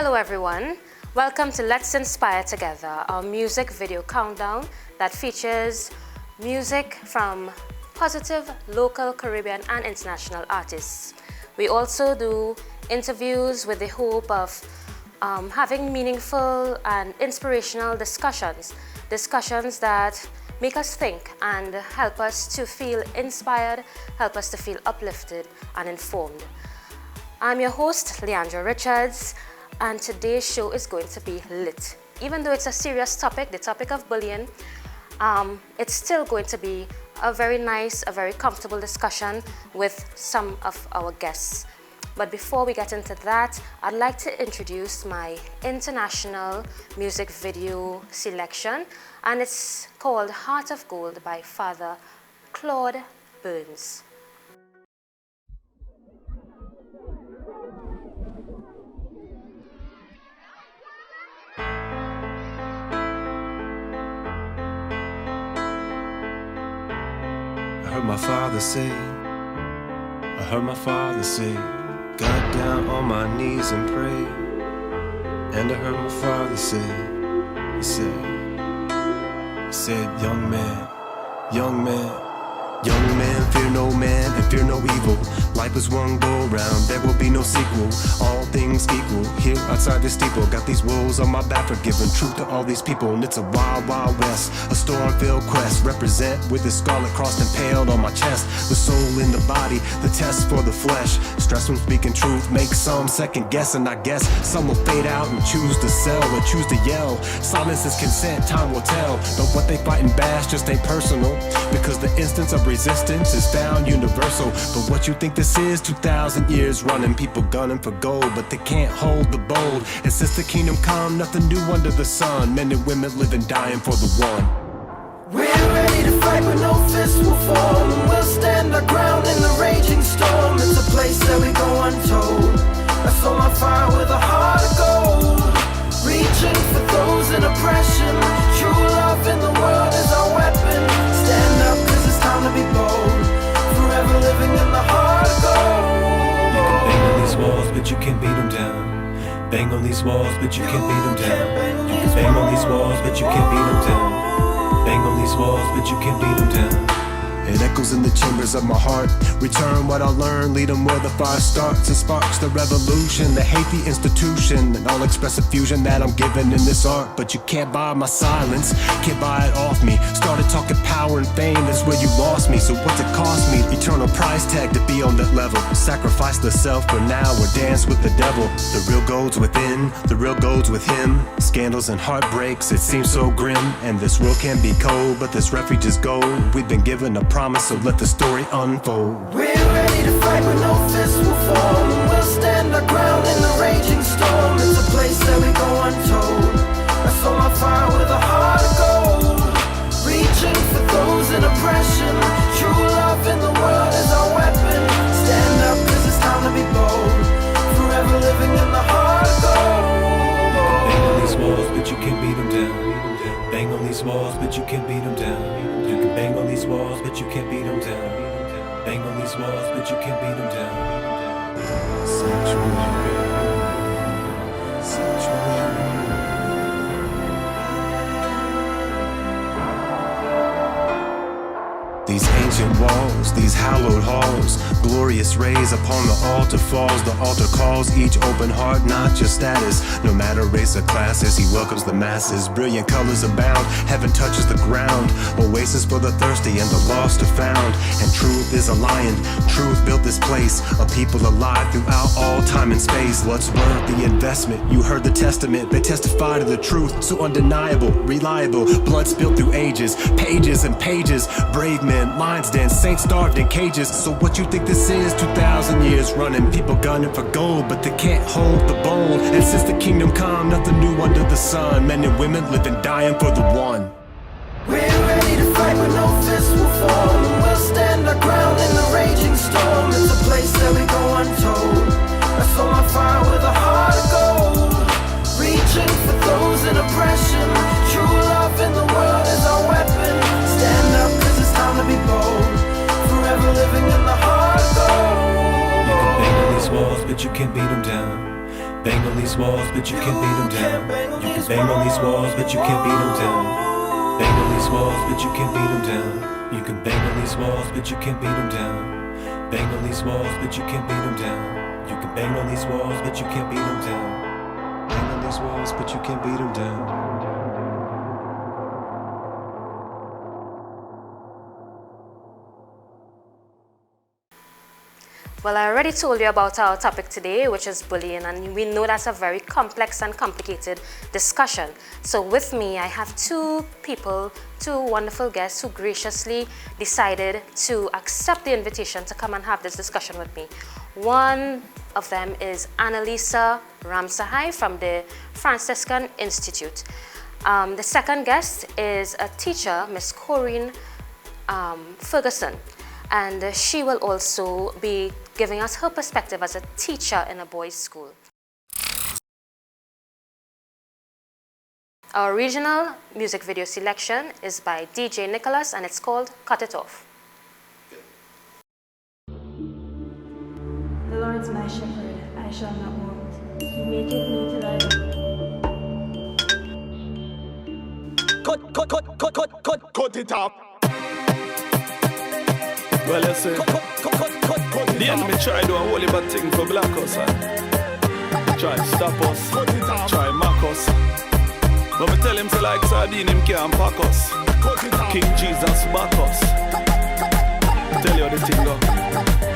Hello everyone, welcome to Let's Inspire Together, our music video countdown that features music from positive local, Caribbean and international artists. We also do interviews with the hope of having meaningful and inspirational discussions that make us think and help us to feel inspired, help us to feel uplifted and informed. I'm your host, Leandra Richards, and today's show is going to be lit. Even though it's a serious topic, the topic of bullying, it's still going to be a very nice, a very comfortable discussion with some of our guests. But before we get into that, I'd like to introduce my international music video selection, and it's called Heart of Gold by Father Claude Burns. I heard my father say, got down on my knees and prayed. And I heard my father say, he said, young man, fear no man and fear no evil. Life is one go round, there will be no sequel. All things equal, here outside the steeple. Got these wolves on my back for giving truth to all these people. And it's a wild, wild west, a storm-filled quest. Represent with the scarlet crossed and paled on my chest. The soul in the body, the test for the flesh. Stress from speaking truth, make some second guess. And I guess some will fade out and choose to sell or choose to yell. Silence is consent, time will tell. But what they fight and bash just ain't personal, because the instance of resistance is found universal. But what you think this is, 2,000 years running, people gunning for gold, but they can't hold the bold. And since the kingdom come, nothing new under the sun. Men and women living, dying for the one. We're ready to fight, but no fist will fall. And we'll stand our ground in the raging storm. It's a place that we go untold. I saw my fire with a heart of gold, reaching for those in oppression. True love in the world is our weapon. Stand up, cause it's time to be bold. Forever living in the heart of gold. You can bang on these walls, but you can't beat them down. Bang on these walls, but you can't beat them down. You can bang on these walls, but you can't beat them down. Bang on these walls, but you can't beat them down. It echoes in the chambers of my heart. Return what I learned, lead them where the fire starts. It sparks the revolution, they hate the institution, and I'll express a fusion that I'm given in this art. But you can't buy my silence, can't buy it off me. Started talking power and fame, that's where you lost me. So what's it cost me? Eternal price tag to be on that level. Sacrifice the self for now or dance with the devil. The real gold's within, the real gold's with him. Scandals and heartbreaks, it seems so grim. And this world can be cold, but this refuge is gold. We've been given a promise, so let the story unfold. We're ready to fight, but no fist will fall. And we'll stand our ground in the raging storm. It's a place that we go untold. I saw my fire with a heart of gold, reaching for those in oppression. True love in the world is our weapon. Stand up, cause it's time to be bold. Forever living in the heart of gold. Bang on these walls, but you can't beat them down. Bang on these walls, but you can't beat them down. You can bang on these walls, but you can't beat them down. Bang on these walls, but you can't beat them down. Sanctuary. These ancient walls, these hallowed halls, glorious rays upon the altar falls. The altar calls each open heart, not just status. No matter race or classes, he welcomes the masses. Brilliant colors abound, heaven touches the ground. Oasis for the thirsty and the lost are found. And truth is a lion, truth built this place. A people alive throughout all time and space. What's worth the investment? You heard the testament, they testify to the truth. So undeniable, reliable, blood spilled through ages. Pages and pages, brave men, lions dance, saints starved in cages. So what you think this is? 2,000 years running, people gunning for gold, but they can't hold the bold. And since the kingdom come, nothing new under the sun. Men and women living, dying for the one. We're ready to fight, but no fist will fall. And we'll stand our ground in the raging storm. It's a place that we go untold. I saw my fire with a heart of gold, reaching for those in oppression. True love in the world is our weapon. Stand up, cause it's time to be bold. Forever living in the heart of gold. You can bang on these walls, but you can't beat them down. Bang on these walls, but you can't beat them down. You can bang on these walls, but you can't beat them down. Bang on these walls, but you can't beat them down. You can bang on these walls, but you can't beat them down. Bang on these walls, but you can't beat them down. You can bang on these walls, but you can't beat them down. Bang on these walls, but you can't beat them down. Well, I already told you about our topic today, which is bullying, and we know that's a very complex and complicated discussion. So with me, I have two wonderful guests who graciously decided to accept the invitation to come and have this discussion with me. One of them is Analisa Ramsahai from the Franciscan Institute. The second guest is a teacher, Miss Corrine Fergusson. And she will also be giving us her perspective as a teacher in a boys' school. Our original music video selection is by DJ Nicholas, and it's called Cut It Off. The Lord's my shepherd, I shall not want. He maketh me to lie. Cut it off. Well, you see, the enemy try to do a whole heap of thing for black us, try stop us, try mock us. But me tell him to like sardine, him can't pack us. King Jesus back us. Tell you the thing go.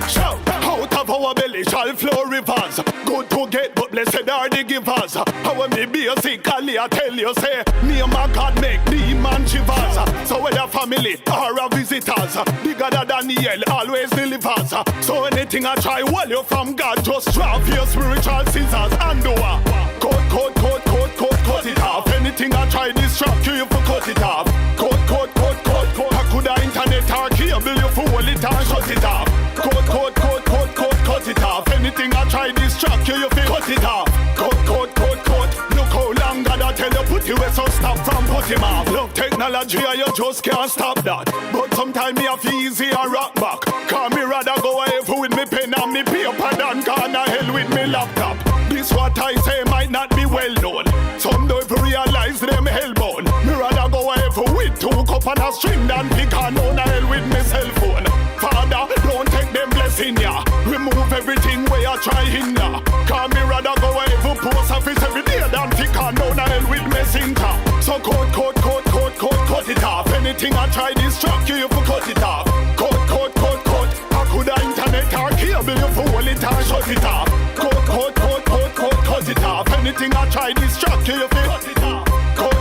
Shout! Out of our belly shall flow rivers. Good to get, but blessed are the givers. How me basically I tell you, say, name of God make the man shivers. So whether family or a visitors, bigger than Daniel always delivers. So anything I try, well you from God, just drop your spiritual scissors and do a cut it off. Anything I try distract you, you for cut it off. Cut. I could have internet or cable, you for hold it and shut it off. Cut it off. Anything I try distract you, you feel cut it off. Cut. Look how long God I tell you put you away, so stop from put him off. Look, technology, you just can't stop that. But sometimes me have easy and rock back. Cause me rather go heaven with me pen and me paper than gonna hell with me laptop. This what I say might not be well known. Some don't realize them hellbound. Me rather go heaven with 2 cup and a string than pick on hell with me cell phone. Father, don't take them blessing ya. Remove everything where you try in ya. Cause me rather go heaven post office every day than pick on hell with messenger. So cut it off. Anything I try distract you, you for cut it off. Cut. I could have internet or cable, you for hold it and shut it off. Cut it off. Anything I try distract you, you for cut it off. Cut.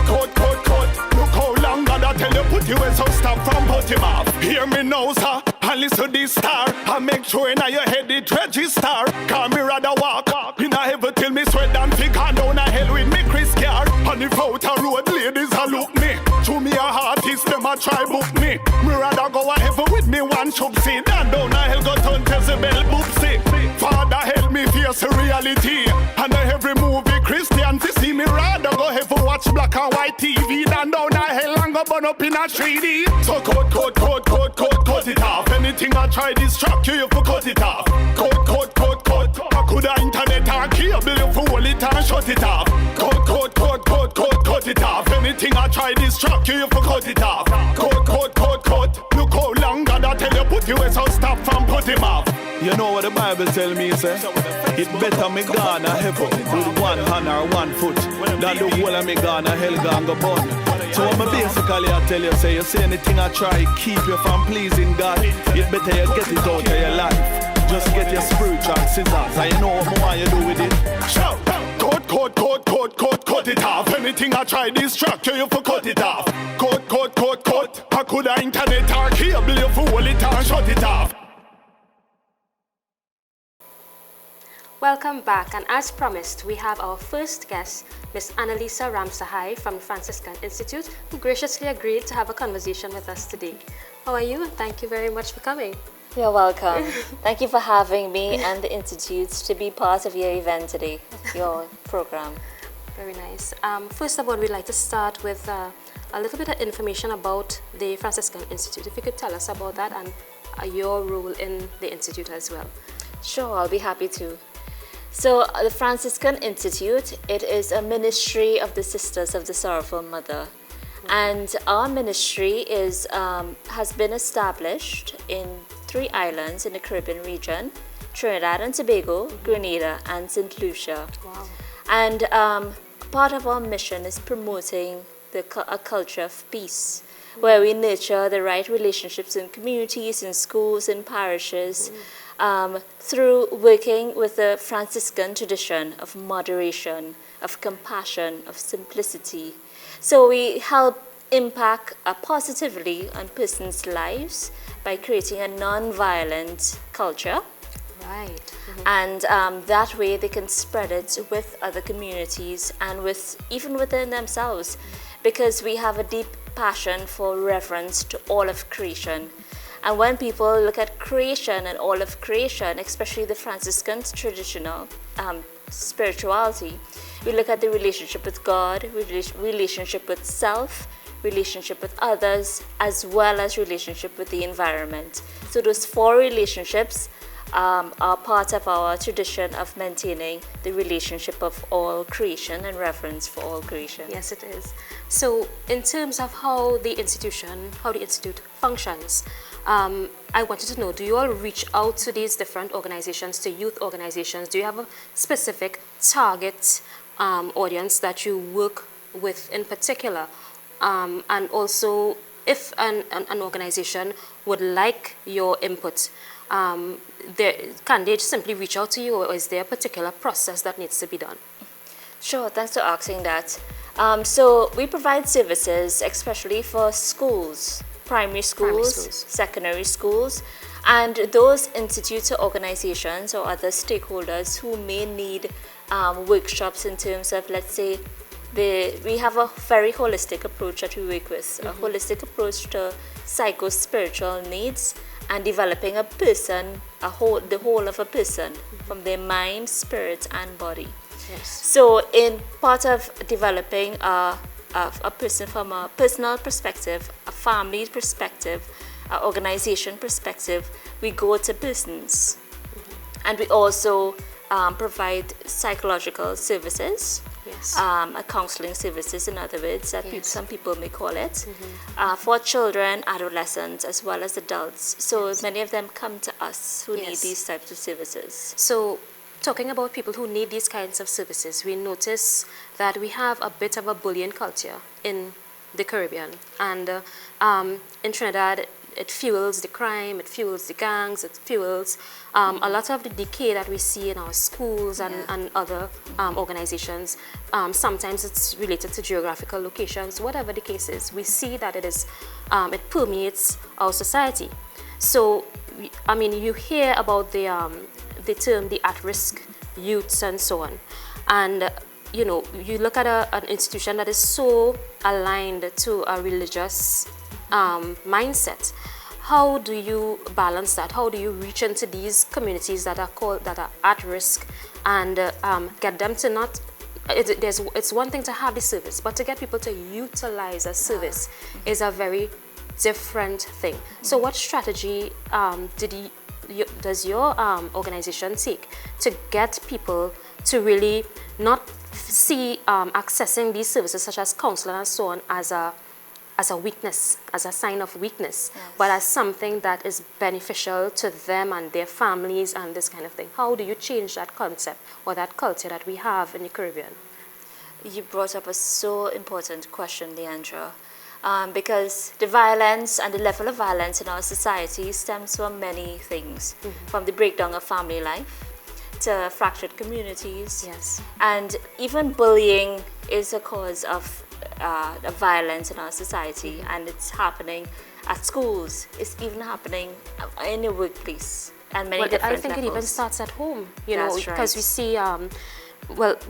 Look how long God I tell you put you in, so stop from put him off. Hear me now, sir, and listen to this star. I make sure in your head it register. Call me rather walk in a heaven till me sweat and figure down a hell with me Chris car. And if out a road ladies a look me, to me a artist them a try book me. Me rather go a heaven with me one shop see than down a hell go turn Jezebel boopsie. Father help me face reality. And every movie Christian to see me rather go heaven watch black and white TV than down a hell and go burn up in a 3D. So cut it off. Anything I try distract you, you for cut it off. Cut. I could have internet or cable, you for hold it and shut it off. Cut it off. Anything I try distract you, you for cut it off. Cut. Look how long God I tell you put you in, so stop from put him off. You know what the Bible tell me, say? It better me gone a heaven with one hand or one foot than the whole of me gone a hell gone go burn. So what me basically I tell you, say you say anything I try keep you from pleasing God, it better you get it out of your life. Just get your spiritual scissors and you know what more you do with it. Shout! Cut it off. Anything I try distract you, you for cut it off. Cut. I could have internet or cable, you for hold it and shut it off. Welcome back, and as promised, we have our first guest, Miss Analisa Ramsahai from the Franciscan Institute, who graciously agreed to have a conversation with us today. How are you? Thank you very much for coming. You're welcome. Thank you for having me and the Institute to be part of your event today, your program. Very nice. First of all, we'd like to start with a little bit of information about the Franciscan Institute. If you could tell us about that and your role in the Institute as well. Sure, I'll be happy to. So the Franciscan Institute, it is a ministry of the Sisters of the Sorrowful Mother. And our ministry is has been established in 3 islands in the Caribbean region: Trinidad and Tobago, Grenada, and St. Lucia. Wow. And part of our mission is promoting a culture of peace, where we nurture the right relationships in communities, in schools, in parishes, through working with the Franciscan tradition of moderation, of compassion, of simplicity. So we help impact positively on persons' lives by creating a non-violent culture. Right. And that way they can spread it with other communities and even within themselves, because we have a deep passion for reverence to all of creation. And when people look at creation and all of creation, especially the Franciscan traditional spirituality, we look at the relationship with God, relationship with self, relationship with others, as well as relationship with the environment. So those 4 relationships are part of our tradition of maintaining the relationship of all creation and reverence for all creation. Yes, it is. So in terms of how the institute functions, I wanted to know, do you all reach out to these different organizations, to youth organizations? Do you have a specific target audience that you work with in particular? And also, if an organization would like your input, can they simply reach out to you, or is there a particular process that needs to be done? Sure, thanks for asking that. So we provide services especially for schools, primary schools, secondary schools, and those institutes or organizations or other stakeholders who may need workshops in terms of, let's say, we have a very holistic approach that we work with, a holistic approach to psycho-spiritual needs and developing a person, the whole of a person, from their mind, spirit, and body. Yes. So in part of developing a person from a personal perspective, a family perspective, an organization perspective, we go to persons. And we also provide psychological services. Yes. Counseling services, in other words, that some people may call it, for children, adolescents, as well as adults. So many of them come to us who need these types of services. So, talking about people who need these kinds of services, we notice that we have a bit of a bullying culture in the Caribbean. And in Trinidad, it fuels the crime, it fuels the gangs, it fuels a lot of the decay that we see in our schools and other organizations. Sometimes it's related to geographical locations, whatever the case is. We see that it permeates our society. So, you hear about the term, the at-risk youths and so on. And, you look at an institution that is so aligned to a religious mindset. How do you balance that? How do you reach into these communities that are at risk and get them to not? It's one thing to have the service, but to get people to utilize a service is a very different thing. So, what strategy does your organization take to get people to really not see accessing these services such as counseling and so on as a weakness, as a sign of weakness, but as something that is beneficial to them and their families and this kind of thing? How do you change that concept or that culture that we have in the Caribbean? You brought up a so important question, Leandra, because the violence and the level of violence in our society stems from many things, from the breakdown of family life to fractured communities. Yes. And even bullying is a cause of violence in our society, and it's happening at schools. It's even happening in the workplace, and many different I think levels. it even starts at home, That's because right. we see.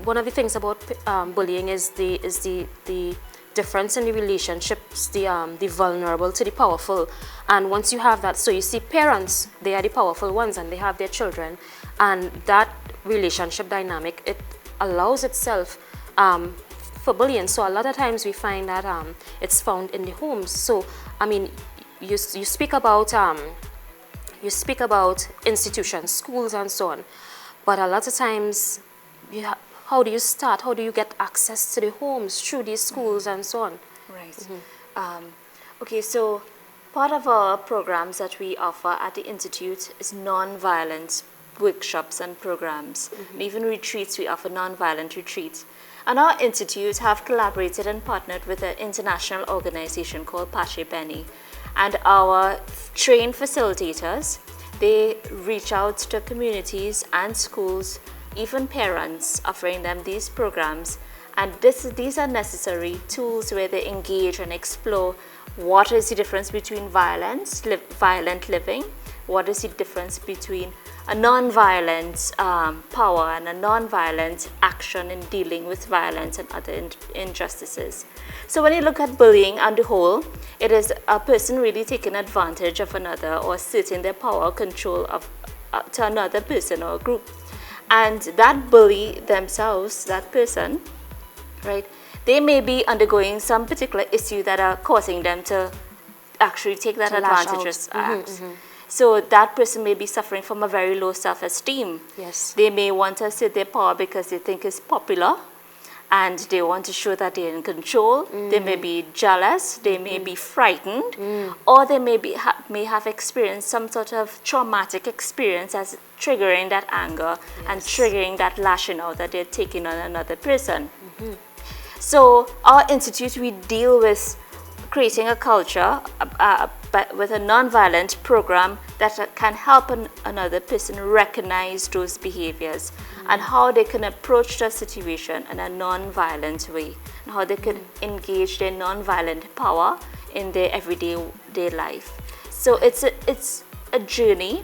One of the things about bullying is the difference in the relationships, the vulnerable to the powerful, and once you have that, so you see parents, they are the powerful ones, and they have their children, and that relationship dynamic, it allows itself for bullying. So a lot of times we find that it's found in the homes. So you speak about institutions, schools, and so on, But a lot of times, how do you start? How do you get access to the homes through these schools and so on? Right. Okay, so part of our programs that we offer at the Institute is non-violent workshops and programs. And even retreats, we offer non-violent retreats. And our institute have collaborated and partnered with an international organization called Pache Benny. And our trained facilitators, they reach out to communities and schools, even parents, offering them these programs. And these are necessary tools where they engage and explore what is the difference between violent living, what is the difference between a non-violent power and a non-violent action in dealing with violence and other injustices. So when you look at bullying on the whole, it is a person really taking advantage of another or asserting their power or control of, to another person or group. And that bully themselves, that person, right, they may be undergoing some particular issue that are causing them to actually take that advantage. So that person may be suffering from a very low self-esteem. Yes. They may want to assert their power because they think it's popular and they want to show that they're in control. They may be jealous, they may be frightened, or they may have experienced some sort of traumatic experience as triggering that anger and triggering that lashing out that they're taking on another person. So our institute, we deal with creating a culture but with a non-violent program that can help another person recognize those behaviors and how they can approach the situation in a non-violent way and how they can engage their non-violent power in their everyday life. So it's a journey,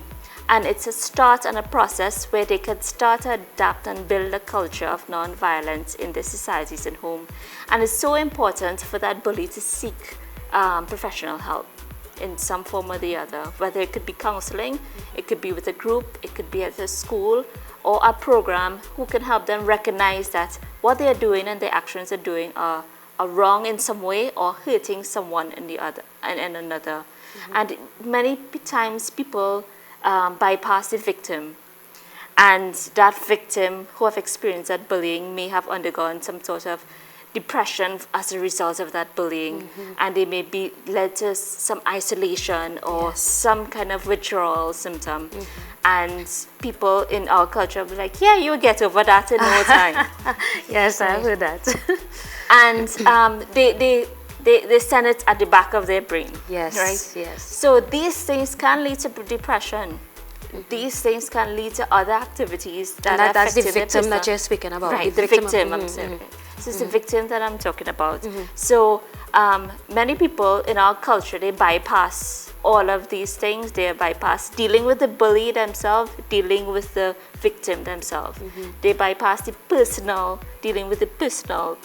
and it's a start and a process where they can start to adapt and build a culture of non-violence in their societies and home. And it's so important for that bully to seek professional help in some form or the other, whether it could be counseling, it could be with a group, it could be at a school or a program who can help them recognize that what they're doing and their actions are doing are wrong in some way or hurting someone in the other and another. And many times people bypass the victim, and that victim who have experienced that bullying may have undergone some sort of depression as a result of that bullying, and they may be led to some isolation or some kind of withdrawal symptom. And people in our culture will be like, yeah, you'll get over that in no time. Yes, I've heard that. And they send it at the back of their brain. Yes, right? yes. So these things can lead to depression. These things can lead to other activities that that's the affect victim that you're speaking about. Right, the victim. I'm saying. So it's the victim that I'm talking about. So many people in our culture, they bypass all of these things. They bypass dealing with the bully themselves, dealing with the victim themselves. They bypass the personal, dealing with the personal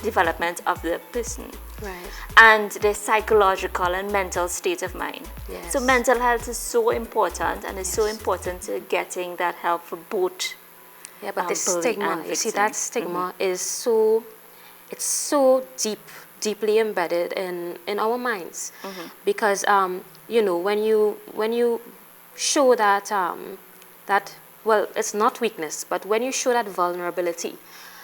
development of the person. Right. And the psychological and mental state of mind. Yes. So mental health is so important, and it's so important to getting that help for both. Yeah, but the bully stigma, and you see, victim. that stigma is it's so deeply embedded in our minds, because you know, when you show that well, it's not weakness, but when you show that vulnerability,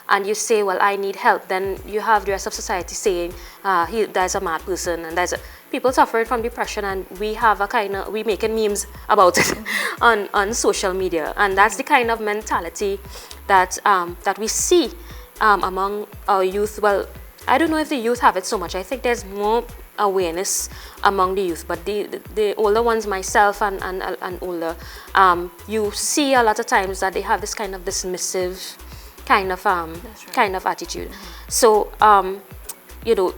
and you say, well, I need help, then you have the rest of society saying, there's a mad person, and people suffering from depression, and we have we making memes about it on social media, and that's the kind of mentality that we see among our youth. Well, I don't know if the youth have it so much. I think there's more awareness among the youth, but the older ones, myself and older, you see a lot of times that they have this kind of dismissive kind of attitude. So you know,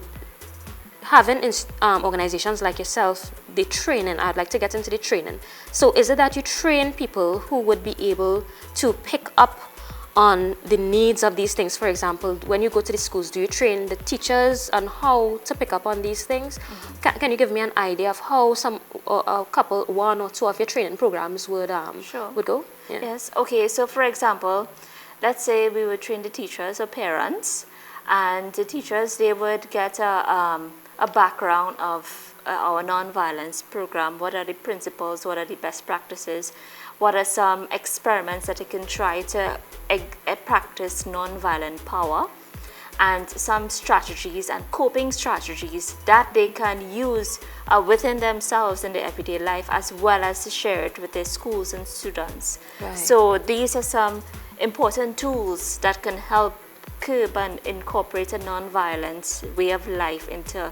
having organizations like yourself, the training, I'd like to get into the training. So is it that you train people who would be able to pick up on the needs of these things? For example, when you go to the schools, do you train the teachers on how to pick up on these things? Can you give me an idea of how one or two of your training programs would go? Yeah. Yes. Okay. So for example, let's say we would train the teachers or parents, and the teachers, they would get a background of our non-violence program, what are the principles, what are the best practices, what are some experiments that they can try to practice non-violent power, and some strategies and coping strategies that they can use within themselves in their everyday life, as well as to share it with their schools and students. Right. So these are some important tools that can help curb and incorporate a non-violent way of life into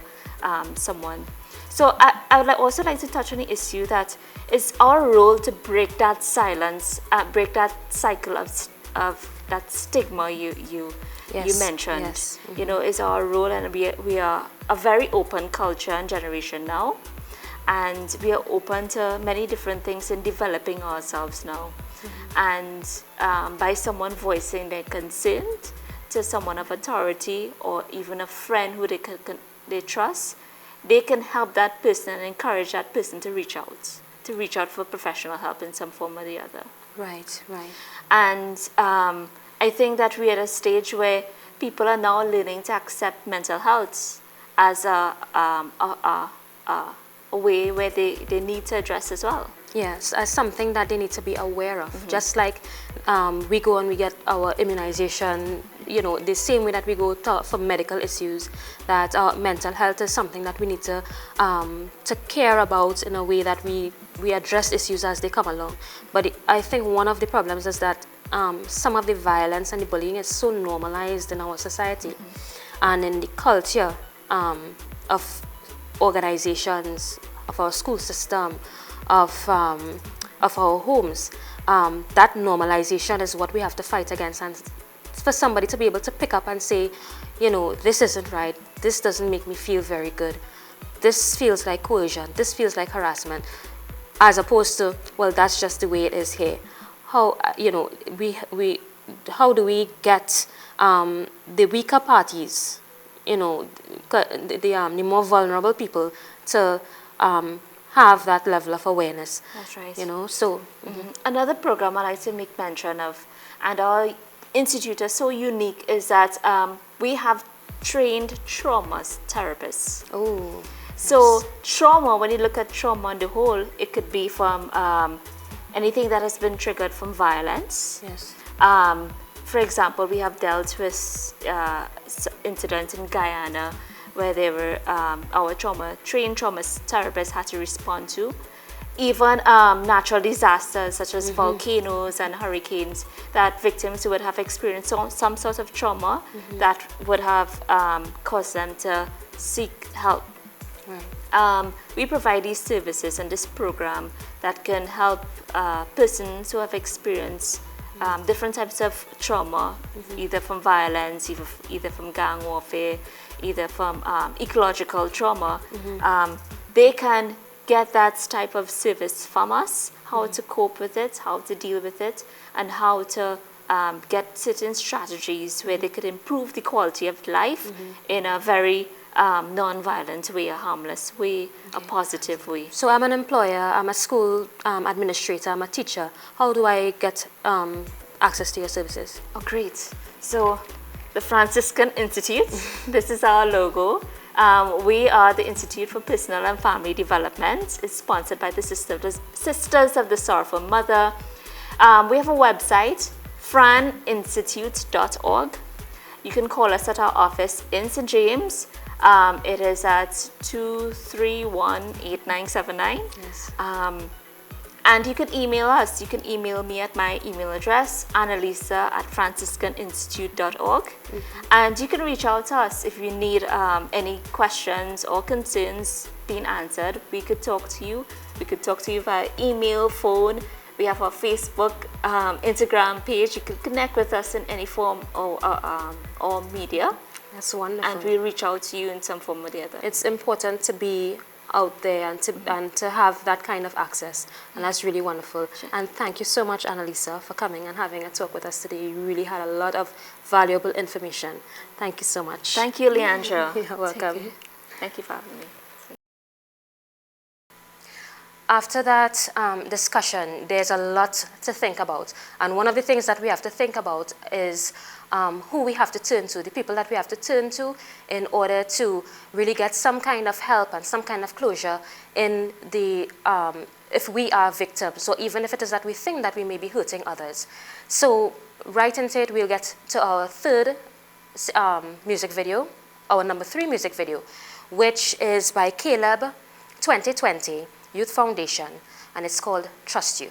someone. So I would also like to touch on the issue that it's our role to break that silence, break that cycle of that stigma you mentioned. Yes. You know, is our role, and we are a very open culture and generation now, and we are open to many different things in developing ourselves now. And by someone voicing their concern to someone of authority, or even a friend who they trust, they can help that person and encourage that person to reach out for professional help in some form or the other. Right. And I think that we're at a stage where people are now learning to accept mental health as a way where they need to address as well. Yes, as something that they need to be aware of. Just like we go and we get our immunization, you know, the same way that we go for medical issues, that mental health is something that we need to care about in a way that we address issues as they come along. But I think one of the problems is that some of the violence and the bullying is so normalized in our society and in the culture of organizations, of our school system, of our homes. That normalization is what we have to fight against, and for somebody to be able to pick up and say, you know, this isn't right, this doesn't make me feel very good, this feels like coercion, this feels like harassment, as opposed to, well, that's just the way it is here. How, you know, how do we get the weaker parties, you know, the more vulnerable people to have that level of awareness? That's right. You know, so another program I like to make mention of, and our institute is so unique, is that we have trained trauma therapists. oh, So trauma, when you look at trauma on the whole, it could be from anything that has been triggered from violence. yes, For example, we have dealt with incidents in Guyana where they were our trained trauma therapists had to respond to. Even natural disasters such as volcanoes and hurricanes, that victims would have experienced some sort of trauma that would have caused them to seek help. right, We provide these services and this program that can help persons who have experienced different types of trauma, either from violence, either from gang warfare, either from ecological trauma. They can get that type of service from us, how to cope with it, how to deal with it, and how to get certain strategies where they could improve the quality of life in a very non-violent way, a harmless way, a positive way. So I'm an employer, I'm a school administrator, I'm a teacher. How do I get access to your services? Oh, great. So the Franciscan Institute, this is our logo. We are the Institute for Personal and Family Development. It's sponsored by the Sisters of the Sorrowful Mother. We have a website, franinstitute.org. You can call us at our office in St. James. It is at 231-8979. Yes. And you can email us. You can email me at my email address, analisa@franciscaninstitute.org. And you can reach out to us if you need any questions or concerns being answered. We could talk to you. We could talk to you via email, phone. We have our Facebook, Instagram page. You can connect with us in any form or media. That's wonderful. And we reach out to you in some form or the other. It's important to be out there and to have that kind of access, and that's really wonderful. And thank you so much, Analisa, for coming and having a talk with us today. You really had a lot of valuable information. Thank you so much. Thank you, Leandra. You're welcome. Thank you for having me. After that discussion, there's a lot to think about. And one of the things that we have to think about is who we have to turn to, the people that we have to turn to in order to really get some kind of help and some kind of closure in the, if we are victims, or even if it is that we think that we may be hurting others. So right into it, we'll get to our third music video, our number 3 music video, which is by Kaleb 2020 Youth Foundation, and it's called Trust You.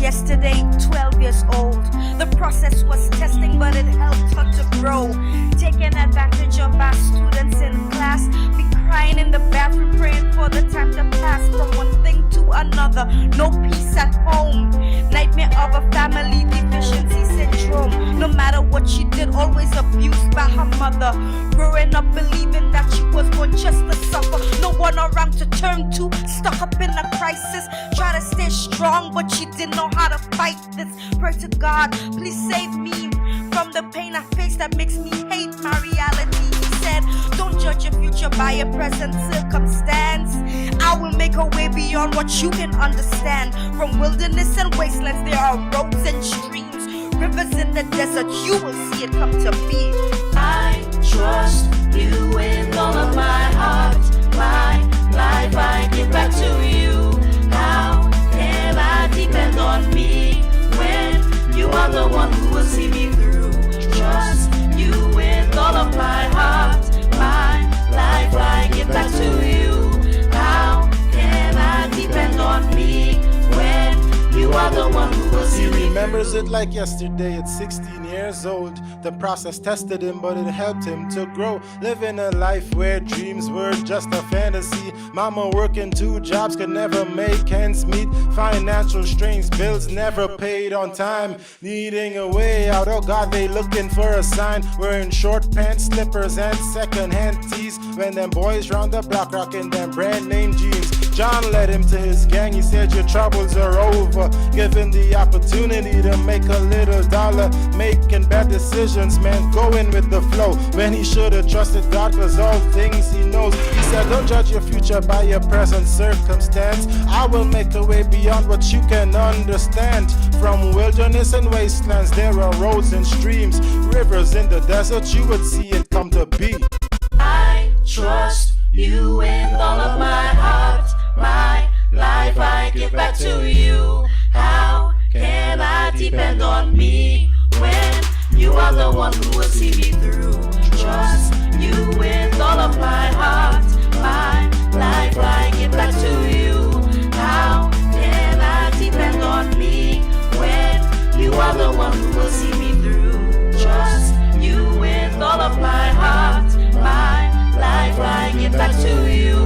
Yesterday, 12 years old. The process was testing, but it helped her to grow. Taking advantage of our students in class, be crying in the bathroom, praying for the time to pass from one thing to another. No peace at home. Nightmare of a family deficiency syndrome. No matter what she did, always abused by her mother. Growing up believing that she was born just to suffer. No one around to turn to. Stuck up in a crisis. Try to stay strong, but she didn't know how to fight this. Pray to God, please save me from the pain I face that makes me hate my reality. He said, don't judge your future by your present circumstance. I will make a way beyond what you can understand. From wilderness and wastelands, there are roads and streams, rivers in the desert, you will see it come to be. I trust you with all of my heart. My life I give back to you. How can I depend on me when you are the one who will see me through? Trust you with all of my heart. My life I give back to you. How can I depend on me when you are the one who will see me through? Remembers it like yesterday, at 16 years old. The process tested him, but it helped him to grow. Living a life where dreams were just a fantasy. Mama working 2 jobs could never make ends meet. Financial strains, bills never paid on time. Needing a way out, oh God, they looking for a sign. Wearing short pants, slippers, and second-hand tees. When them boys round the block rocking them brand name jeans. John led him to his gang, he said your troubles are over. Given the opportunity to make a little dollar. Making bad decisions, man, going with the flow. When he should have trusted God, cause all things he knows. He said don't judge your future by your present circumstance. I will make a way beyond what you can understand. From wilderness and wastelands, there are roads and streams, rivers in the desert, you would see it come to be. I trust you with all of my heart. My life I give back to you. How can I depend on me when you are the one who will see me through? Trust you with all of my heart. My life I give back to you. How can I depend on me when you are the one who will see me through? Trust you with all of my heart. My life I give back to you.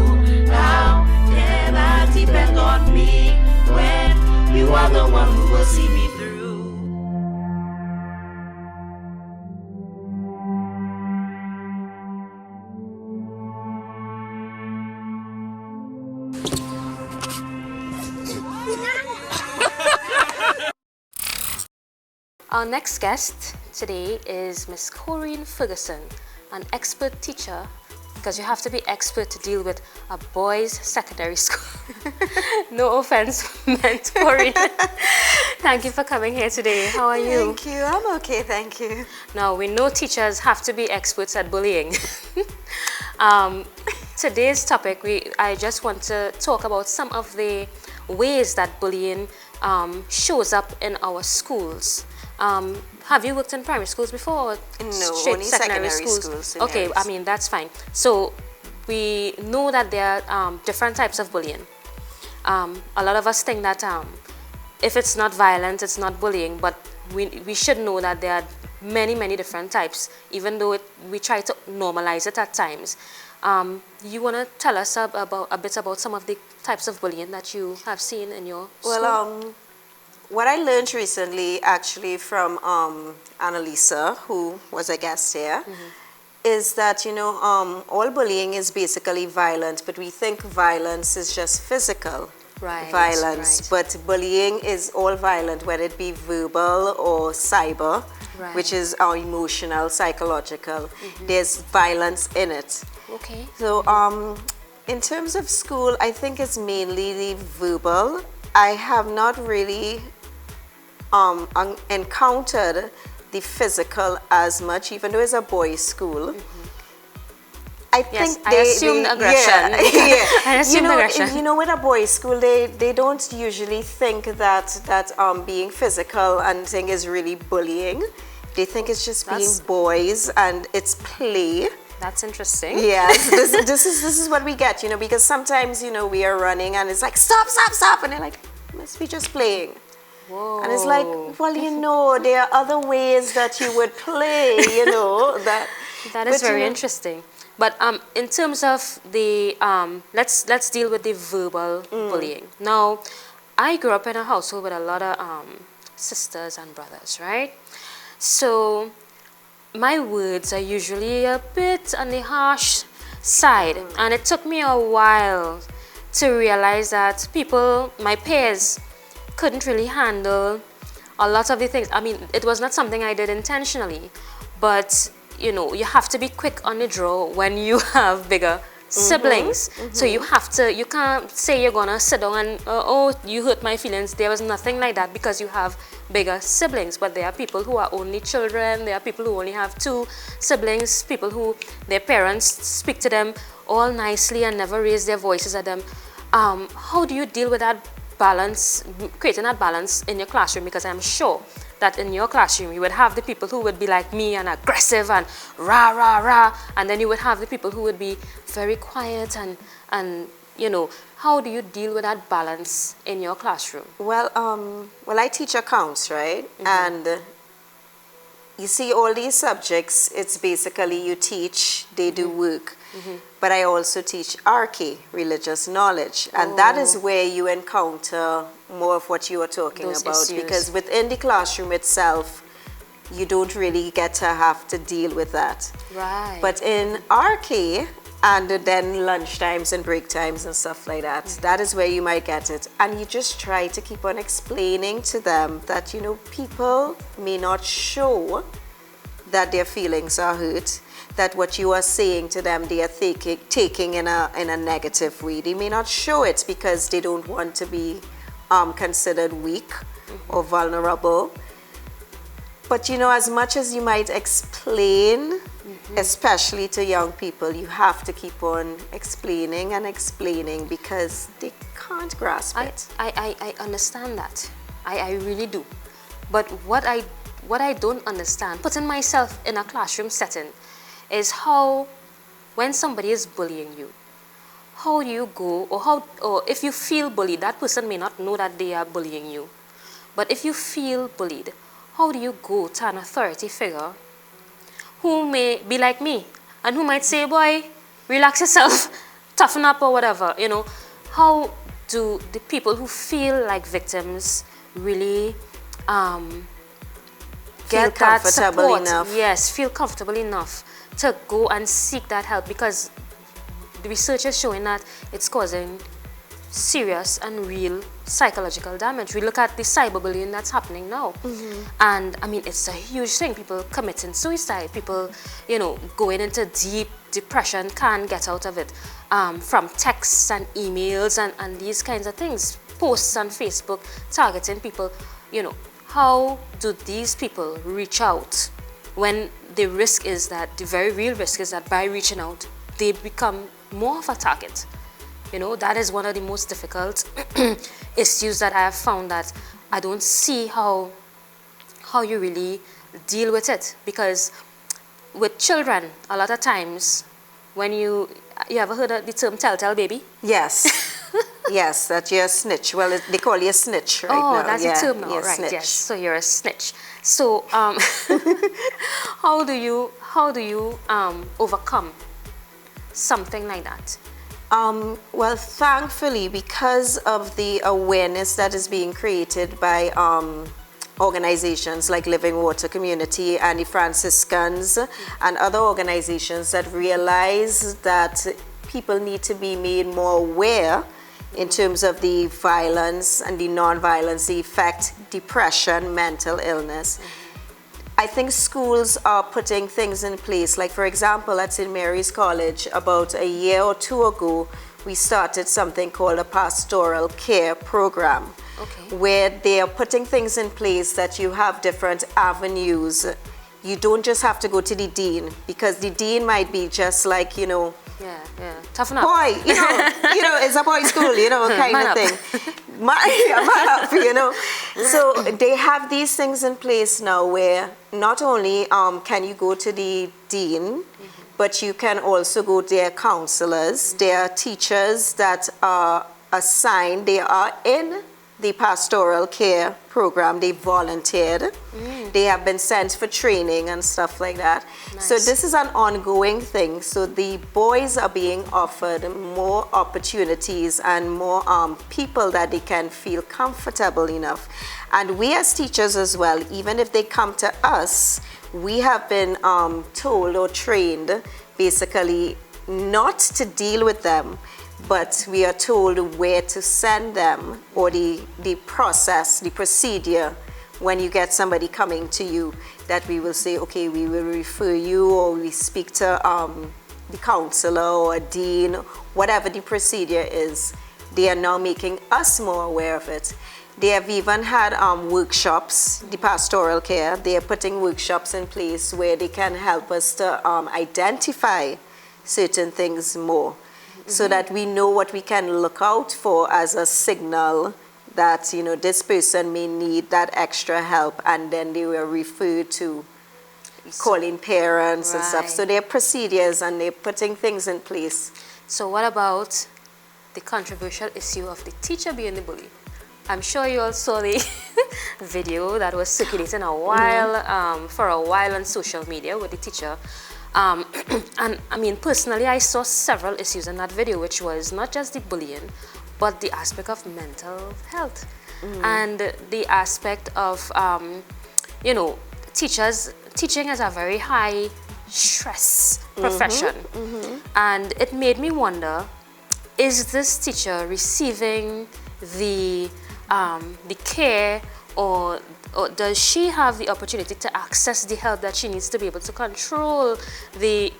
How can I depend on me when you are the one who will see me through? Our next guest today is Miss Corrine Fergusson, an expert teacher, because you have to be expert to deal with a boys' secondary school. No offense meant, Corrine. Thank you for coming here today. How are you? Thank you. I'm okay, thank you. Now, we know teachers have to be experts at bullying. Today's topic, I just want to talk about some of the ways that bullying shows up in our schools. Have you worked in primary schools before? Or No, straight only secondary schools. Okay, I mean, that's fine. So we know that there are different types of bullying. A lot of us think that if it's not violent, it's not bullying, but we should know that there are many, many different types, even though we try to normalize it at times. You want to tell us a bit about some of the types of bullying that you have seen in your school? Well, what I learned recently, actually, from Analisa, who was a guest here, is that, you know, all bullying is basically violent, but we think violence is just physical violence. But bullying is all violent, whether it be verbal or cyber, which is our emotional, psychological. There's violence in it. Okay. So, in terms of school, I think it's mainly the verbal. I have not really encountered the physical as much, even though it's a boys' school. I think I assumed aggression. I assumed aggression. You know, with a boys' school, they don't usually think that being physical and thing is really bullying. They think it's just being boys and it's play. That's interesting. Yes, this is what we get, you know, because sometimes, you know, we are running and it's like, stop, stop, stop. And they're like, must be just playing. Whoa. And it's like, well, you know, there are other ways that you would play, you know. That is very interesting. But in terms of the, let's deal with the verbal bullying. Now, I grew up in a household with a lot of sisters and brothers, right? So my words are usually a bit on the harsh side. And it took me a while to realize that people, my peers, couldn't really handle a lot of the things. I mean, it was not something I did intentionally, but you know, you have to be quick on the draw when you have bigger siblings. So you can't say you're gonna sit down and, oh, you hurt my feelings. There was nothing like that because you have bigger siblings. But there are people who are only children, there are people who only have 2 siblings, people who their parents speak to them all nicely and never raise their voices at them. How do you deal with that balance, creating that balance in your classroom? Because I'm sure that in your classroom you would have the people who would be like me and aggressive and rah rah rah, and then you would have the people who would be very quiet and you know, how do you deal with that balance in your classroom? Well, I teach accounts, right? And you see, all these subjects, it's basically you teach, they do work. But I also teach RK, religious knowledge, and that is where you encounter more of what you are talking Those about, issues. because within the classroom itself, you don't really get to have to deal with that. Right. But in RK, and then lunch times and break times and stuff like that, that is where you might get it. And you just try to keep on explaining to them that, you know, people may not show that their feelings are hurt, that what you are saying to them they are taking in a negative way. They may not show it because they don't want to be considered weak or vulnerable. But you know, as much as you might explain, especially to young people, you have to keep on explaining and explaining because they can't grasp it. I understand that. I really do. But what I don't understand, putting myself in a classroom setting, is how, when somebody is bullying you, how do you go, or if you feel bullied, that person may not know that they are bullying you. But if you feel bullied, how do you go to an authority figure who may be like me and who might say, boy, relax yourself, toughen up or whatever, you know? How do the people who feel like victims really get that support? Yes, feel comfortable enough to go and seek that help, because the research is showing that it's causing serious and real psychological damage. We look at the cyberbullying that's happening now, and I mean, it's a huge thing. People committing suicide, people, you know, going into deep depression, can't get out of it, from texts and emails and these kinds of things, posts on Facebook targeting people. You know, how do these people reach out when the risk is that, the very real risk is that by reaching out, they become more of a target? You know, that is one of the most difficult issues that I have found, that I don't see how you really deal with it. Because with children, a lot of times, when you ever heard of the term telltale baby? Yes. Yes, that you're a snitch. Well, they call you a snitch right now. Oh, that's yeah, the term now, you're a right? snitch. Yes. So you're a snitch. So, how do you overcome something like that? Well, thankfully, because of the awareness that is being created by organizations like Living Water Community and the Franciscans and other organizations that realize that people need to be made more aware in terms of the violence and the non-violence, the effect, depression, mental illness. I think schools are putting things in place. Like, for example, at St. Mary's College, about a year or two ago, we started something called a pastoral care program, where they are putting things in place that you have different avenues. You don't just have to go to the dean, because the dean might be just like, Yeah. Toughen up. boy, it's a boys' school, kind Man of up. thing. Man up. So they have these things in place now where not only can you go to the dean, but you can also go to their counselors. There are teachers that are assigned, they are in the pastoral care program, they volunteered. They have been sent for training and stuff like that. Nice. So this is an ongoing thing. So the boys are being offered more opportunities and more people that they can feel comfortable enough. And we as teachers as well, even if they come to us, we have been told or trained basically not to deal with them, but we are told where to send them, or the process, the procedure when you get somebody coming to you, that we will say, okay, we will refer you, or we speak to the counselor or a dean, whatever the procedure is. They are now making us more aware of it. They have even had workshops, the pastoral care. They are putting workshops in place where they can help us to identify certain things more, so that we know what we can look out for as a signal that, this person may need that extra help, and then they were referred to calling parents and stuff. Right. So there are procedures and they're putting things in place. So what about the controversial issue of the teacher being the bully? I'm sure you all saw the video that was circulating for a while on social media with the teacher. And I mean, personally, I saw several issues in that video, which was not just the bullying, but the aspect of mental health and the aspect of, teaching is a very high stress profession. And it made me wonder, is this teacher receiving the care, or does she have the opportunity to access the help that she needs to be able to control the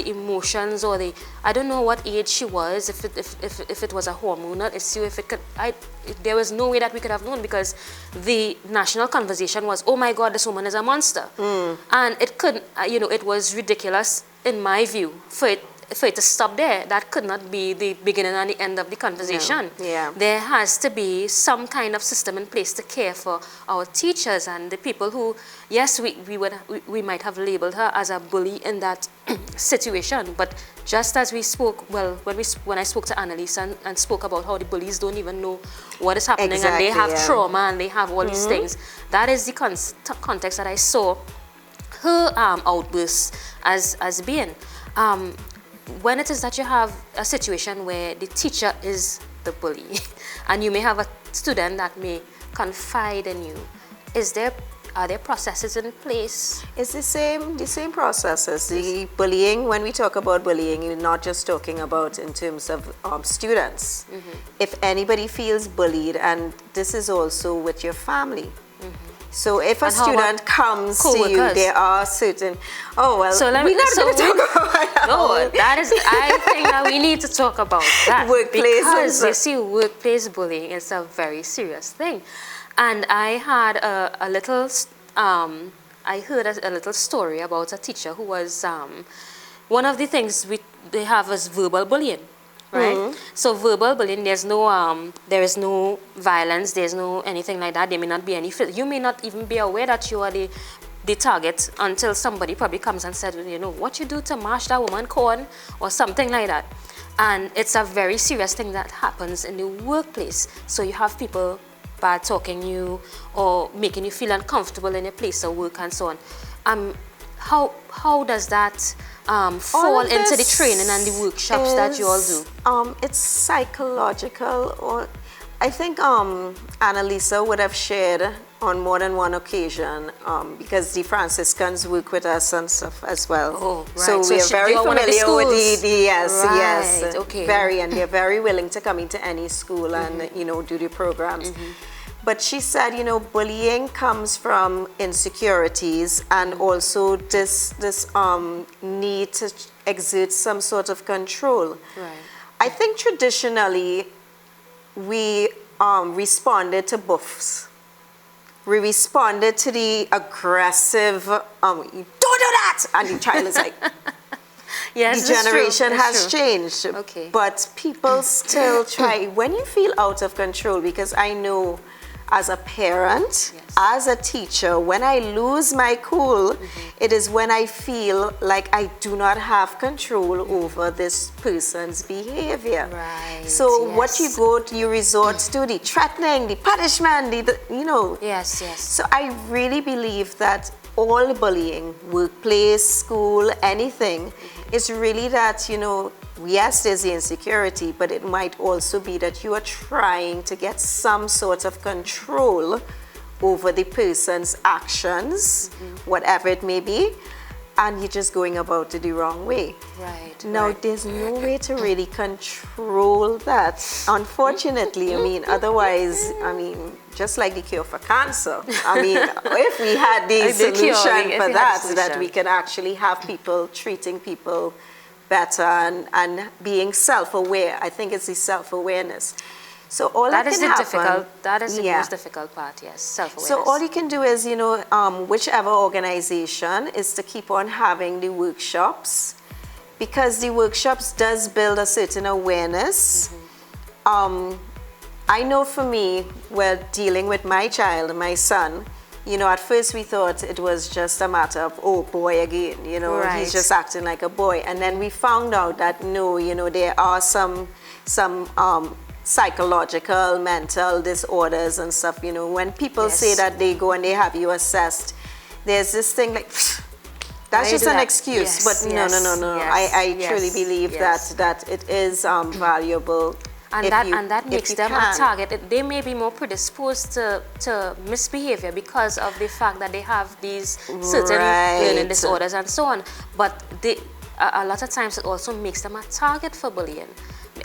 emotions, or I don't know what age she was, if it was a hormonal issue, there was no way that we could have known, because the national conversation was, oh my God, this woman is a monster. And it couldn't, it was ridiculous in my view for it to stop there. That could not be the beginning and the end of the conversation. No. Yeah. There has to be some kind of system in place to care for our teachers and the people who, yes, we might have labeled her as a bully in that situation, but just as we spoke, when I spoke to Analisa and spoke about how the bullies don't even know what is happening, Exactly, and they have yeah. trauma and they have all these things, that is the context that I saw her outbursts as being. When it is that you have a situation where the teacher is the bully and you may have a student that may confide in you, are there processes in place? It's the same processes. The bullying, when we talk about bullying, you're not just talking about in terms of students. If anybody feels bullied, and this is also with your family. So if a student comes to you, there are certain, we're not going to talk about that. No, I think that we need to talk about that. Because you see, workplace bullying is a very serious thing. And I had I heard a little story about a teacher who was, one of the things they have is verbal bullying. Right? So verbal bullying, there is no violence, there's no anything like that. There may not be any, you may not even be aware that you are the the target until somebody probably comes and said, you know, what you do to mash that woman corn or something like that. And it's a very serious thing that happens in the workplace. So you have people bad talking you or making you feel uncomfortable in a place of work and so on. How does that fall into the training and the workshops that you all do? It's psychological, or I think Analisa would have shared on more than one occasion because the Franciscans work with us and stuff as well. Oh, right. So we are very familiar with the yes, right. yes, Okay. very, and they're very willing to come into any school and you know do the programs. But she said, you know, bullying comes from insecurities and also this need to exert some sort of control. Right. I think traditionally we responded to buffs. We responded to the aggressive, don't do that! And the child is like, yes, the generation has true. changed. Okay. But people still try. When you feel out of control, because I know as a parent, as a teacher, when I lose my cool, it is when I feel like I do not have control over this person's behavior. Right. So yes. what you resort to the threatening, the punishment, the you know. Yes, yes. So I really believe that all bullying, workplace, school, anything, is really that, you know, yes, there's the insecurity, but it might also be that you are trying to get some sort of control over the person's actions, whatever it may be, and you're just going about it the wrong way. Right. Now, right. there's no way to really control that, unfortunately. I mean, otherwise, I mean, just like the cure for cancer, I mean, if we had the solution for that we can actually have people treating people better and being self-aware. I think it's the self-awareness. So all that is the most difficult part, yes, self-awareness. So all you can do is, you know, whichever organization is to keep on having the workshops, because the workshops does build a certain awareness. I know for me, well, dealing with my child, my son, you know, at first we thought it was just a matter of, oh, boy again, you know, right. he's just acting like a boy. And then we found out that, no, you know, there are some psychological, mental disorders and stuff, you know. When people say that they go and they have you assessed, there's this thing like, that's just an excuse. But no. Yes, I truly believe that it is valuable. And that makes them a target. They may be more predisposed to misbehavior because of the fact that they have these certain learning disorders and so on. But a lot of times it also makes them a target for bullying.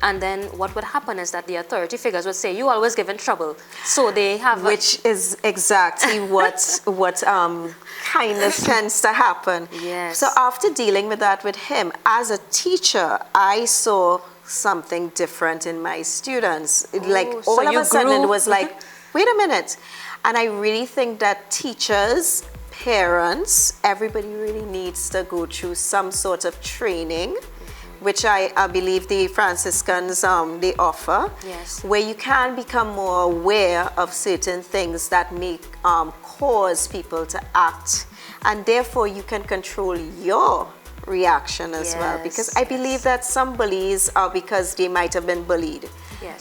And then what would happen is that the authority figures would say, you always give in trouble. So they have... Which is exactly what kind of tends to happen. Yes. So after dealing with that with him, as a teacher, I saw something different in my students. Like all of a sudden it was like, wait a minute. And I really think that teachers, parents, everybody really needs to go through some sort of training, which I believe the Franciscans, they offer, where you can become more aware of certain things that may cause people to act. And therefore you can control your reaction as well, because I believe that some bullies are because they might have been bullied,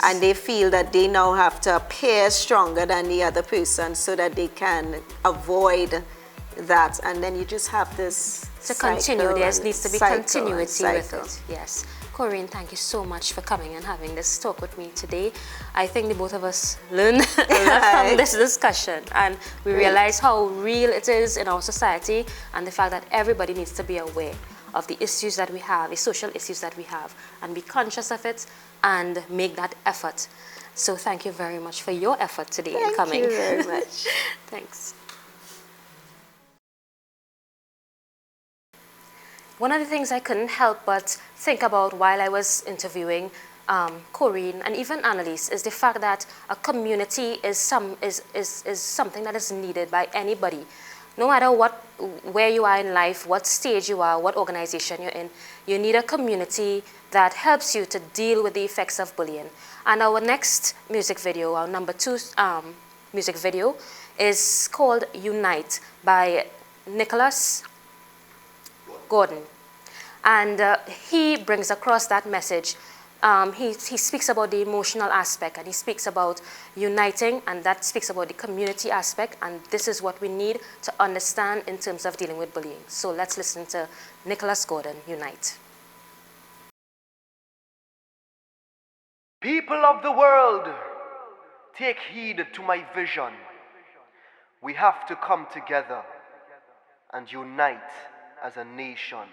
and they feel that they now have to appear stronger than the other person so that they can avoid that, and then you just have this to continue. There needs to be continuity with it. Yes. Corrine, thank you so much for coming and having this talk with me today. I think the both of us learned a lot from this discussion, and we realize how real it is in our society, and the fact that everybody needs to be aware of the issues that we have, the social issues that we have, and be conscious of it and make that effort. So thank you very much for your effort today in coming. Thank you very much. Thanks. One of the things I couldn't help but think about while I was interviewing Corrine and even Annalise is the fact that a community is something that is needed by anybody. No matter where you are in life, what stage you are, what organization you're in, you need a community that helps you to deal with the effects of bullying. And our next music video, our number 2 music video, is called Unite by Nicholas Gordon. And he brings across that message. He speaks about the emotional aspect, and he speaks about uniting, and that speaks about the community aspect, and this is what we need to understand in terms of dealing with bullying. So let's listen to Nicholas Gordon, Unite. People of the world, take heed to my vision. We have to come together and unite as a nation.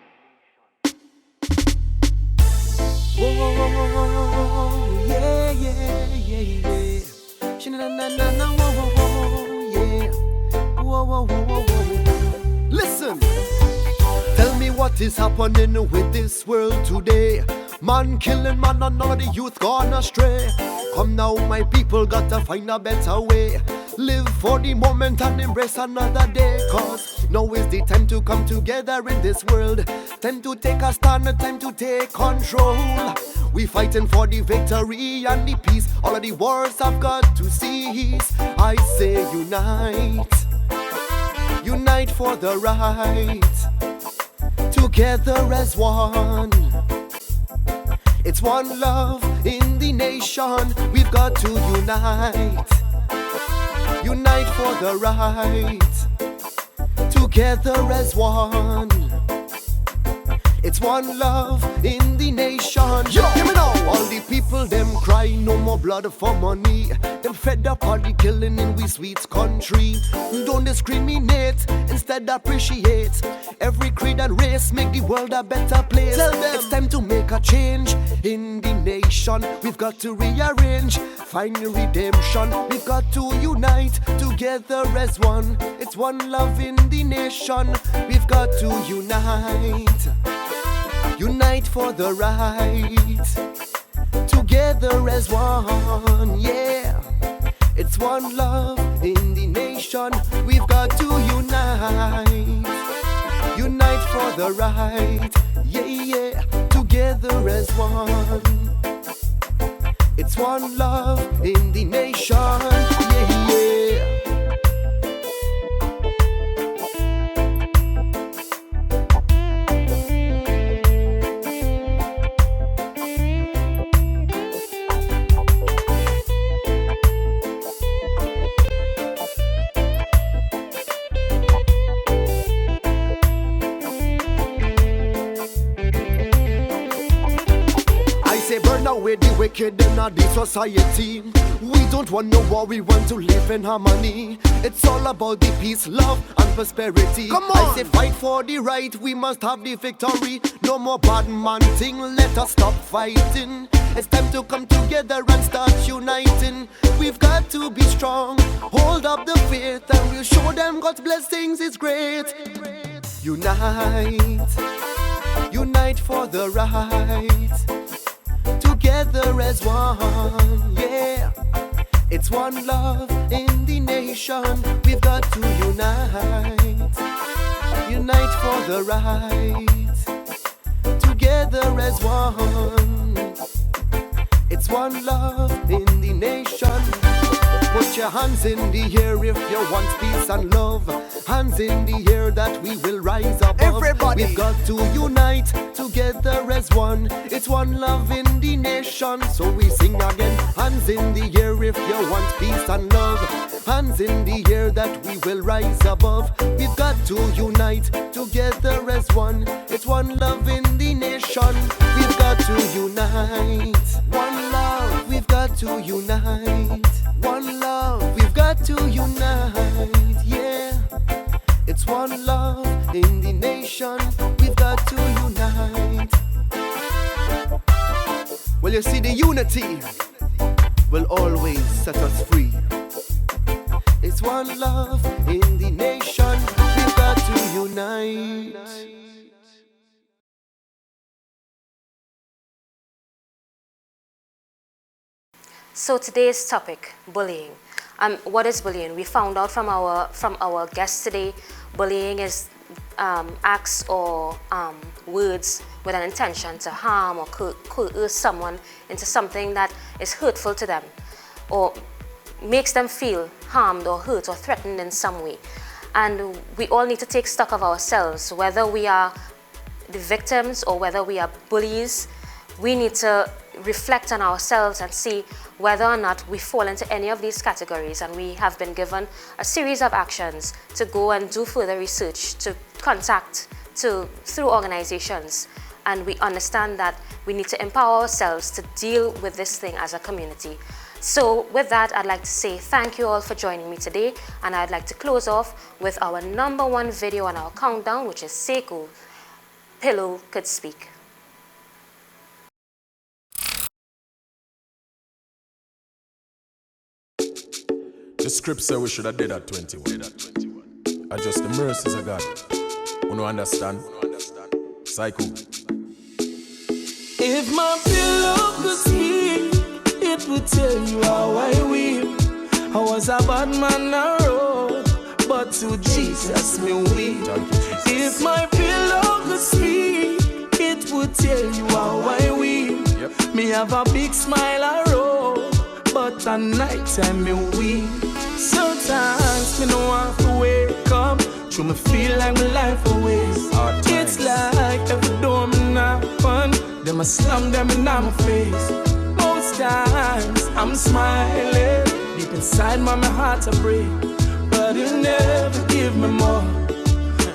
Whoa, whoa, whoa, whoa, whoa, yeah, yeah, yeah, yeah. Shin-na-na-na-na, whoa, whoa, whoa, yeah. Whoa, whoa, whoa, whoa, whoa. Listen, tell me what is happening with this world today. Man killing man and none of the youth gone astray. Come now, my people, gotta find a better way. Live for the moment and embrace another day. Cause now is the time to come together in this world. Time to take a stand, time to take control. We fighting for the victory and the peace. All of the wars have got to cease. I say unite. Unite for the right. Together as one. It's one love in the nation. We've got to unite. Unite for the right. Together as one. It's one love in the nation. Yo, give me now. All the people them cry, no more blood for money. Them fed up all the killing in we sweet country. Don't discriminate, instead appreciate. Every creed and race make the world a better place. Tell them it's time to make a change in the nation. We've got to rearrange, find redemption. We've got to unite together as one. It's one love in the nation. We've got to unite. Unite for the right. Together as one, yeah. It's one love in the nation. We've got to unite. Unite for the right, yeah, yeah. Together as one. It's one love in the nation, yeah, yeah. Burn away the wicked in our society. We don't want no war, we want to live in harmony. It's all about the peace, love and prosperity. Come on. I say fight for the right, we must have the victory. No more bad man thing, let us stop fighting. It's time to come together and start uniting. We've got to be strong, hold up the faith, and we'll show them God's blessings is great. Unite, unite for the right. Together as one, yeah. It's one love in the nation. We've got to unite. Unite for the right. Together as one. It's one love in the nation. Put your hands in the air if you want peace and love. Hands in the air that we will rise above. Everybody, we've got to unite together as one. It's one love in the nation. So we sing again. Hands in the air if you want peace and love. Hands in the air that we will rise above. We've got to unite together as one. It's one love in the nation. We've got to unite. One love. We've got to unite. One love. We've got to unite. Yeah. It's one love in the nation. We've got to unite. Well, you see, the unity will always set us free. It's one love in the nation. We've got to unite. So today's topic, bullying. What is bullying? We found out from our guest today, bullying is acts or words with an intention to harm or coerce someone into something that is hurtful to them or makes them feel harmed or hurt or threatened in some way. And we all need to take stock of ourselves, whether we are the victims or whether we are bullies. We need to reflect on ourselves and see whether or not we fall into any of these categories, and we have been given a series of actions to go and do further research, to contact through organizations, and we understand that we need to empower ourselves to deal with this thing as a community. So with that, I'd like to say thank you all for joining me today, and I'd like to close off with our #1 video on our countdown, which is Saiku, Pillow Could Speak. The script said we should have did at 21. I just the mercies of God. You don't understand? Saiku. If my pillow could speak, it would tell you how I weep. I was a bad man I road, but to Jesus me weep. If my pillow could speak, it would tell you how I weep. Me have a big smile I roll, but at night time me weep. Sometimes me no want to wake up, true me feel like my life a waste. It's like every door me knock on, them a slam them in my face. Most times I'm smiling, deep inside my heart a break, but you never give me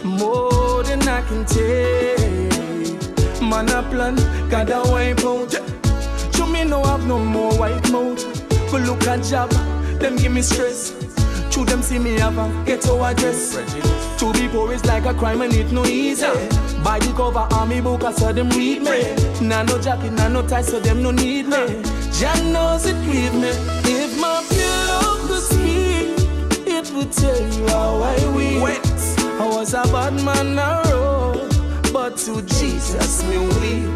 more than I can take. Man a plan, gotta wipe out. You me no have no more white mouth. Go look at job, them give me stress. To them see me have a ghetto address. To be poor is like a crime and it no easy. Buy the cover on me book, I saw them read me. Nah no jacket, nah no tie, so them no need me. Jah knows it with me. If my pillow could speak, it would tell you how I weep. I was a bad man I road, but to Jesus me weep.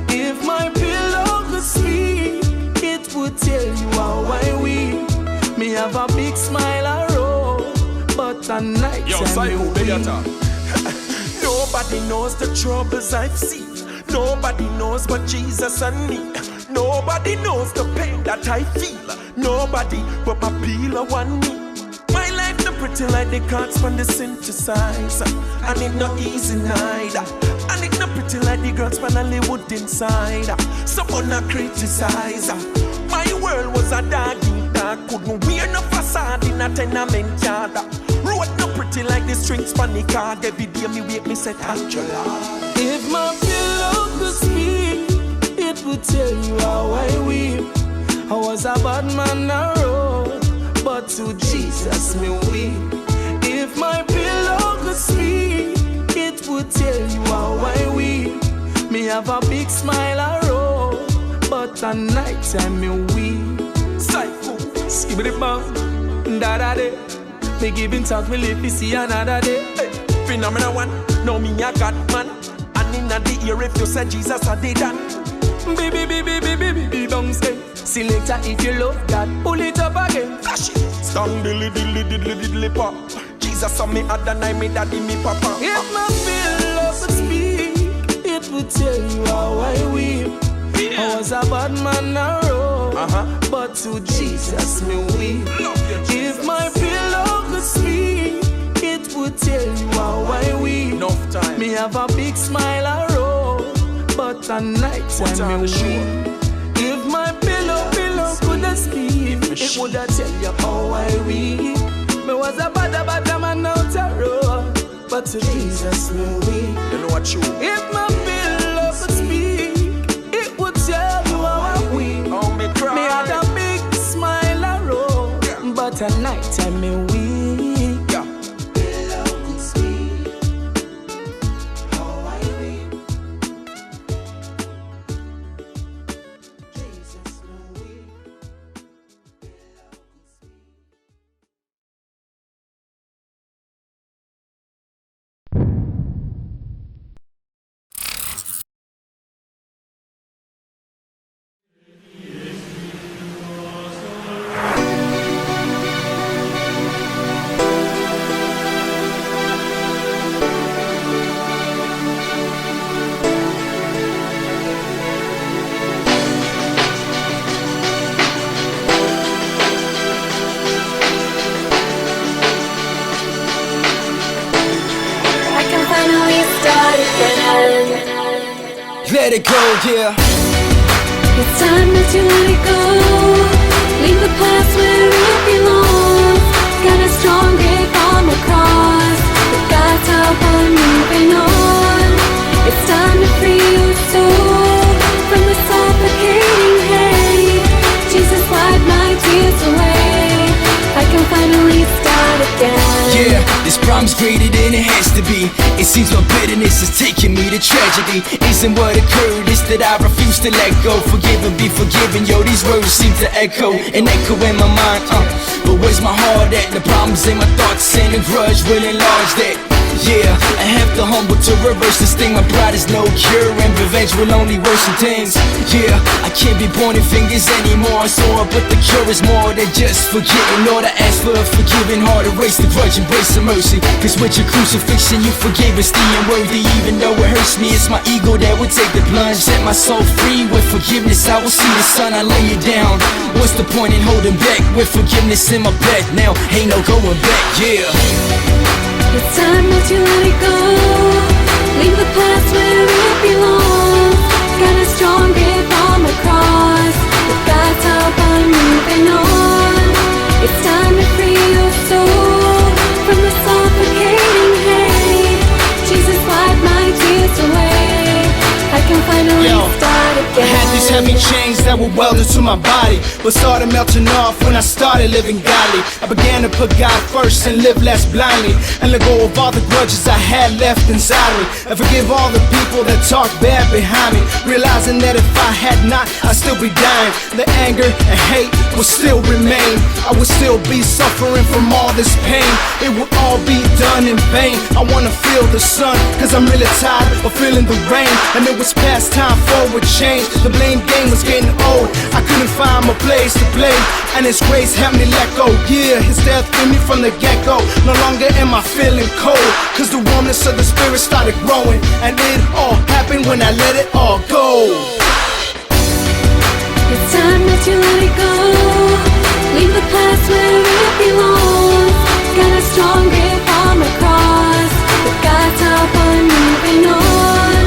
If my pillow could speak, it would tell you how I weep. Me have a big smile I roll, but at night time me weep. Nobody knows the troubles I've seen. Nobody knows but Jesus and me. Nobody knows the pain that I feel. Nobody but my pillow and me. My life no pretty like the cards from the synthesizer, and it no easy neither. And it no pretty like the girls from Hollywood inside. Someone not criticize. My world was a dark, couldn't wear no facade in a tenement yard. Road no pretty like the strings from the car. Every day me wake me say thank you Lord. If my pillow could speak, it would tell you how I weep. I was a bad man I road, but to Jesus me weep. If my pillow could speak, it would tell you how I weep. Me have a big smile I roll, but at night time me weep. Saiku, skibbity bang, da da day. Me giving talk, me live to see another day. Hey, phenomenal one, know me a God man. And in the ear if you say Jesus I did that. Baby, bounce day. Selector if you love God, pull it up again. Flash it. Stand diddly pop. Jesus on me other night, me daddy, me papa. If my pillow could speak, it would tell you how I weep. I was a bad man I road, but to Jesus me weep. If my pillow could speak, it would tell you how I weep. Enough time. Me have a big smile I roll, but at night time me weep. If my pillow could speak, it would tell you how I weep. Me was a bad man out the road, but to Jesus me weep. You know what you? If my pillow could speak, it would tell you how I weep. Oh, me cry. Me had a big smile I roll, but at night time me weep. Yeah. Pillow could speak, how I weep. Jesus me weep. start again. Let it go, yeah. It's time that you let it go. Leave the past where it belongs. Got a strong grip on the cross. With God's help, I'm moving on. It's time to free your soul from the suffocating hate. Jesus wiped my tears away. I can finally start again. Yeah, this problem's greater than it has to be. It seems my bitterness is taking me to tragedy. Isn't what occurred, it's that I refuse to let go. Forgive and be forgiven, yo, these words seem to echo and echo in my mind, But where's my heart at? The problems in my thoughts and the grudge will enlarge that. Yeah, I have to humble to reverse this thing. My pride is no cure and revenge will only worsen things. Yeah, I can't be pointing fingers anymore. So but the cure is more than just forgetting. Lord, I ask for a forgiving heart. Erase the grudge, embrace the mercy. Cause with your crucifixion you forgave us the unworthy. Even though it hurts me, it's my ego that would take the plunge. Set my soul free with forgiveness, I will see the sun. I lay you down. What's the point in holding back? With forgiveness in my bed now, ain't no going back, yeah. It's time that you let it go. Leave the past where it belongs. Got a strong grip on the cross. With God's help, I'm moving on. It's time to free your soul from the suffocating hate. Jesus wiped my tears away. I can finally start again. I had these heavy chains that were welded to my body, but started melting off when I started living godly. I began to put God first and live less blindly, and let go of all the grudges I had left inside me, and forgive all the people that talk bad behind me, realizing that if I had not, I'd still be dying. The anger and hate would still remain. I would still be suffering from all this pain. It would all be done in vain. I wanna feel the sun, cause I'm really tired of feeling the rain. And it was past time for a change. The blame game was getting old. I couldn't find my place to play, and His grace helped me let go. Yeah, His death freed me from the get-go. No longer am I feeling cold, cause the warmness of the spirit started growing. And it all happened when I let it all go. It's time that you let it go. Leave the past where it belongs. Got a strong grip on the cross. With God's help, I'm moving on.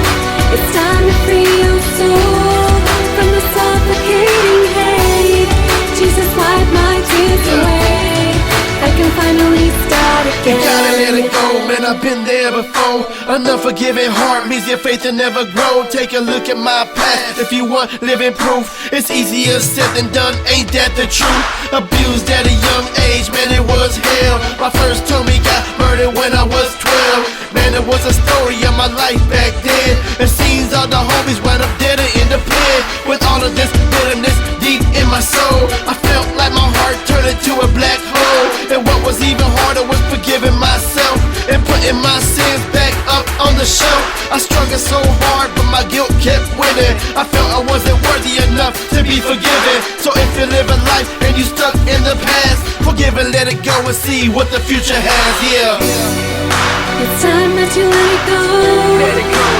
It's time to free your soul from the suffocating hate. Jesus wiped my tears away. I can finally start again. You gotta let it go, man, I've been there before. An unforgiving heart means your faith will never grow. Take a look at my past if you want living proof. It's easier said than done, ain't that the truth? Abused at a young age, man, it was hell. My first homie got murdered when I was 12. Man, it was a story of my life back then. It seems all the homies wound up dead or in the pen. With all of this bitterness deep in my soul, I felt like my heart turned into a black hole. And what was even harder was forgiving myself and putting my sins back up on the shelf. I struggled so hard, but my guilt kept winning. I felt I wasn't worthy enough to be forgiven. So if you're living life and you stuck in the past, forgive and let it go and see what the future has, yeah. It's time that you let it go.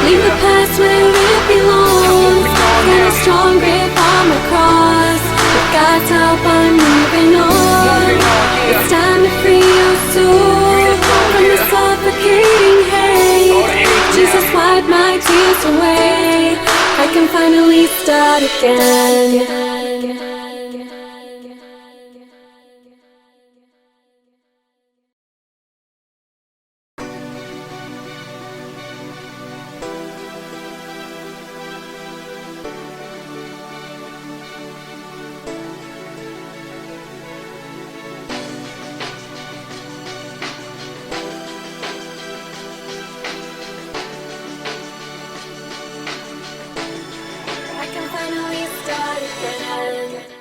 Leave the past where it belongs. Got a strong grip on the cross. With God's help, I'm moving on. It's time to free your soul from the suffocating hate. Jesus wiped my tears away. I can finally start again. I can finally start again.